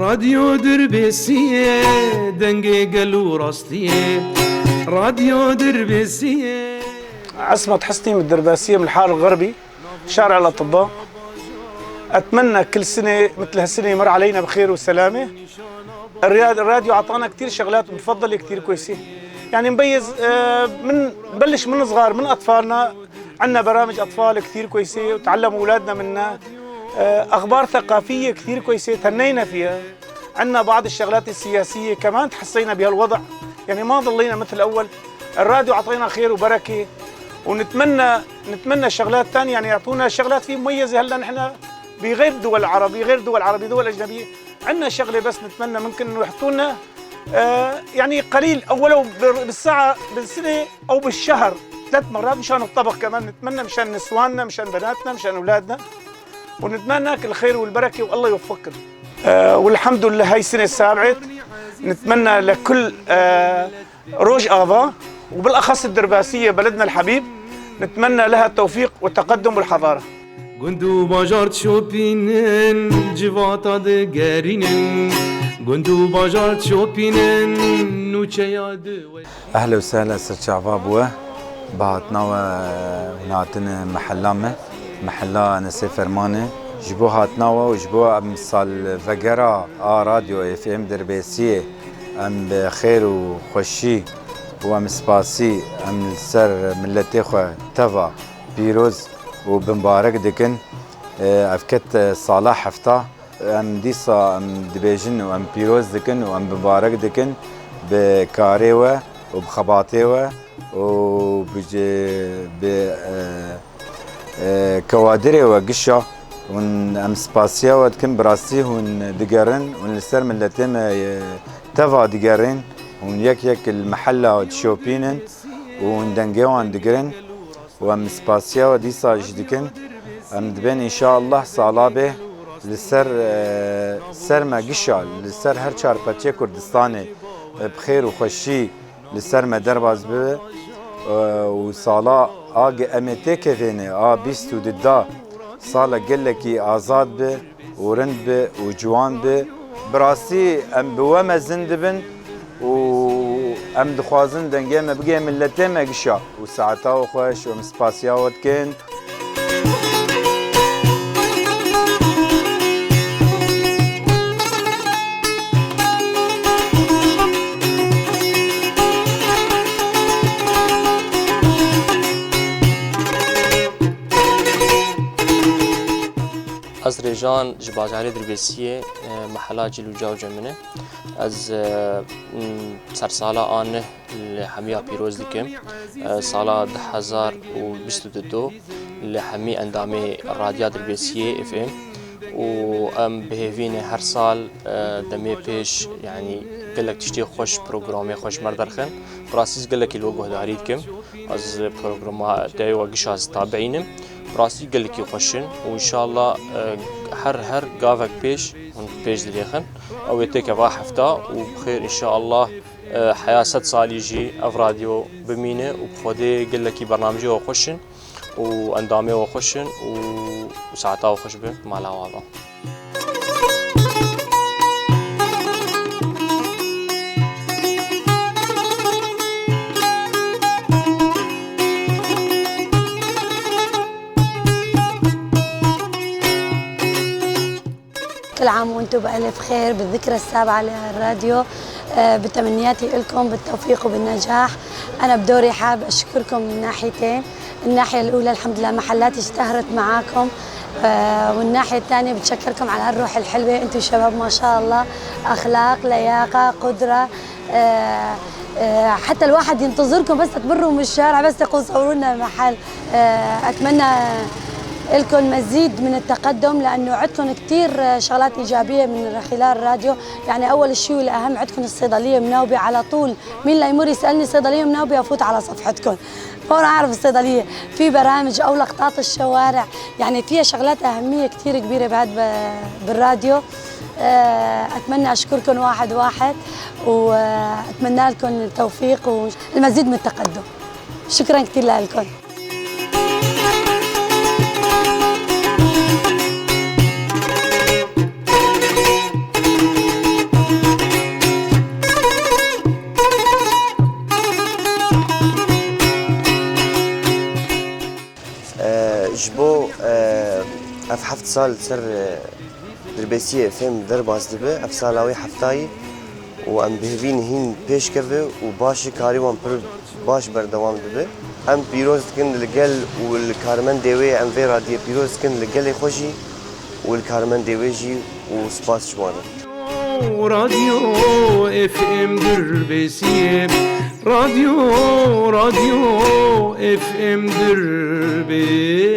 راديو دربيسية دنجي قلو راستية راديو دربيسية. عصمت حسني من الدرباسية من الحار الغربي شارع الأطباء. أتمنى كل سنة مثل هالسنة يمر علينا بخير وسلامة. الراديو عطانا كتير شغلات مفضلة كتير كويسة، يعني نبيز نبلش من صغار من أطفالنا. عندنا برامج أطفال كتير كويسة وتعلموا أولادنا منا. أخبار ثقافية كتير كويسة تهنينا فيها. عندنا بعض الشغلات السياسية كمان تحسينا بهالوضع، يعني ما ضلينا مثل الأول. الراديو عطينا خير وبركة، ونتمنى شغلات ثانية، يعني يعطونا شغلات فيه مميزة. هلا نحن بغير دول العربي، غير دول عربي، دول أجنبية عندنا شغلة، بس نتمنى ممكن إنه يحطوا لنا يعني قليل أو ولو بالساعة بالسنة أو بالشهر 3 مرات مشان الطبخ كمان. نتمنى مشان نسواننا، مشان بناتنا، مشان أولادنا، ونتمنى لك الخير والبركة والله يوفقكم. والحمد لله هاي السنة السابعة. نتمنى لكل روج آفا وبالأخص الدرباسية بلدنا الحبيب، نتمنى لها التوفيق والتقدم والحضارة. قندو باجارت شوبينن جواتا دقارينن قندو باجارت شوبينن نوچياد. أهلا وسهلا ست شعبابوة بعتنا ونعتنا محلا نسي فرمانة جبو هاتناوا وجبو امثال فقرا راديو اف ام دربيسية ام بخير وخوشي وام سباسي ام السر ملتي خو تفا بيروز وبمبارك دكن افكت صلاح حفتا ام ديسا ام دبيجن وام بيروز دكن وام بمبارك دكن بكاريوه وبخباطيوه كوادري وقشة ون ام سباسيا ودكن براسي ون دقرن ون السر ملتين تفا دقرن ون يك المحلة وتشوبينن ون دنجوان دقرن وام سباسيا وديسا جدكن ام دبن ان شاء الله صالابه للسر سر ما قشة للسر هر چار پچه كردستاني بخير وخوشي للسر ما درباز به وصالا آگ امته کفینه بیست و ددا سالا گلکی آزاد به ورند به و جوان به براسی ام بوام زنده بن و ام دخوازن دنگه ما بگه ملته مگشا و ساعتا و خوش و مسپاسیا ود کن. از رجان جبازاری دربیسیه محلا جلو جاو جمنه از سرسالا آنه لحمیا پیروز دیکم سالا 2022 لحمی اندامه رادیو دربیسیه اف ام و ام بهوین هر سال دمی پیش يعني قلك تشتي خوش برنامج خوش مردرخن براسيس قلك الوجه داريد كم از برنامج داي وقش از تابعينم براسي قلك يخشن وإن شاء الله هر قافك بيش دريخن أو يتك واحفتا وبخير إن شاء الله حياة 6 سال يجي أفراديو بمينه وبخودي قلك برنامجي وخشن وأندامي وخشن وساعتا وخش به مع العوضة. كل عام وانتم بألف خير بالذكرى السابعة للراديو. بتمنياتي لكم بالتوفيق وبالنجاح. أنا بدوري حاب أشكركم من ناحيتين. الناحية الأولى الحمد لله محلاتي اشتهرت معاكم، والناحية الثانية بتشكركم على هالروح الحلوة. أنتم شباب ما شاء الله، أخلاق، لياقة، قدرة. حتى الواحد ينتظركم بس تمروا من الشارع بس تقول صوروا لنا محل. أتمنى لكم مزيد من التقدم، لأنه عندكم كثير شغلات إيجابية من خلال الراديو. يعني أول شيء والأهم عندكم الصيدلية مناوبة على طول، مين لا يمر يسألني صيدلية مناوبة أفوت على صفحتكم فورا أعرف الصيدلية. في برامج أو لقطات الشوارع، يعني فيها شغلات أهمية كثير كبيرة بعد بالراديو. أتمنى أشكركم واحد وأتمنى لكم التوفيق والمزيد من التقدم. شكرا كثير لكم. سال سر دربسية فهم درباز دبه افسالاوي حفتاي وام بهبين هين پیش كفه وباش كاري وان پر باش بردوام دبه ام بيروز كن لقل والكارمن ديوي ام في راديو بيروز كن لقل خوشي والكارمن ديوي جي وسباس شمانا راديو اف ام دربسیه رادیو اف ام دربسیه